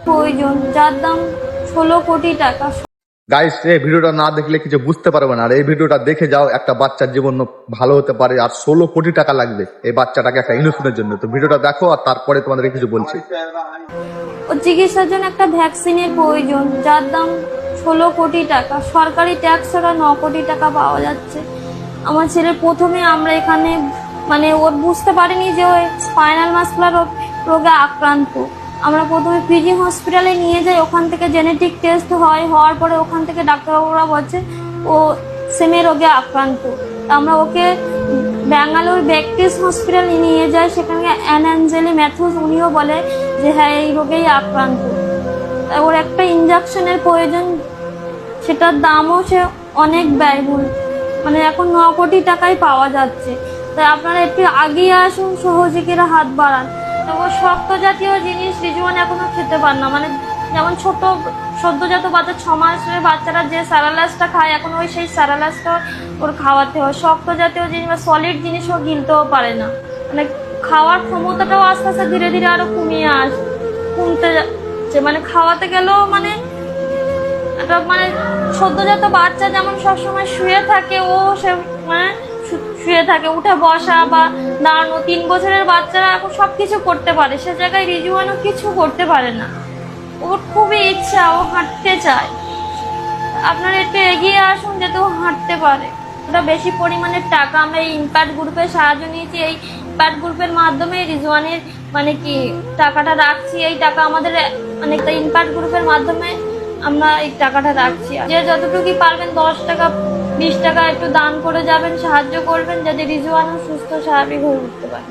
প্রয়োজন, যার দাম 16 কোটি টাকা। গাইস, এই ভিডিওটা না দেখলে কিছু বুঝতে পারবে না, আর এই ভিডিওটা দেখে যাও, একটা বাচ্চার জীবন ভালো হতে পারে। আর 16 কোটি টাকা লাগবে এই বাচ্চাটাকে একটা ইনজেকশনের জন্য। তো ভিডিওটা দেখো আর তারপরে তোমাদের কিছু বলছি। ও চিকিৎসার জন্য একটা ভ্যাকসিনের প্রয়োজন, যার দাম 16 কোটি টাকা। সরকারি ট্যাক্স ছাড়া 9 কোটি টাকা পাওয়া যাচ্ছে। আমার ছেলে প্রথমে আমরা এখানে ওর বুঝতে পারিনি যে ও স্পাইনাল মাসকুলার রোগে আক্রান্ত। আমরা প্রথমে পিজি হসপিটালে নিয়ে যাই, ওখান থেকে জেনেটিক টেস্ট হওয়ার পরে ওখান থেকে ডাক্তারবাবুরা বলছে ও সেমে রোগে আক্রান্ত। আমরা ওকে ব্যাঙ্গালোর ব্যাকটিস হসপিটালে নিয়ে যাই, সেখানে অ্যাঞ্জেলি ম্যাথুস, উনিও বলে যে হ্যাঁ এই রোগেই আক্রান্ত। ওর একটা ইঞ্জেকশনের প্রয়োজন, সেটার দামও সে অনেক ব্যয়বহুল, এখন 9 কোটি টাকায় পাওয়া যাচ্ছে। তাই আপনারা একটু আগিয়ে আসুন, সহযোগীরা হাত বাড়ান। ও শক্ত জাতীয় জিনিস রিজওয়ান এখনো খেতে পার না, যেমন ছোট সদ্যজাত বাচ্চা 6 মাসের বাচ্চারা যে স্যারালাসটা খায়, এখন ওই সেই স্যারালাসটা ওর খাওয়াতে হয়। শক্ত জাতীয় জিনিস বা সলিড জিনিসও গিলতেও পারে না, খাওয়ার ক্ষমতাটাও আস্তে আস্তে ধীরে ধীরে আরো কমতে যাচ্ছে। খাওয়াতে গেলেও একটা সদ্যজাত বাচ্চা যেমন সবসময় শুয়ে থাকে, ও সে শুয়ে থাকে, উঠে বসা বা দাঁড়ানো। 3 বছরের বাচ্চারা এখন সবকিছু করতে পারে, সে জায়গায় রিজওয়ানও কিছু করতে পারে না। ওর খুবই ইচ্ছা, ও হাঁটতে চায়। আপনারা একটু এগিয়ে আসুন যাতে ও হাঁটতে পারে। ওটা বেশি পরিমাণের টাকা আমরা এই ইম্প্যাক্ট গ্রুপের সাহায্য নিয়েছি। এই ইম্প্যাক্ট গ্রুপের মাধ্যমে রিজওয়ানের টাকাটা রাখছি। এই টাকা আমাদের ইম্প্যাক্ট গ্রুপের মাধ্যমে আমরা এই টাকাটা রাখছি। যে যতটুকু পারবেন 10 টাকা 20 টাকা একটু দান করে যাবেন, সাহায্য করবেন, যাতে রিজওয়ানও সুস্থ স্বাভাবিক হয়ে উঠতে পারে।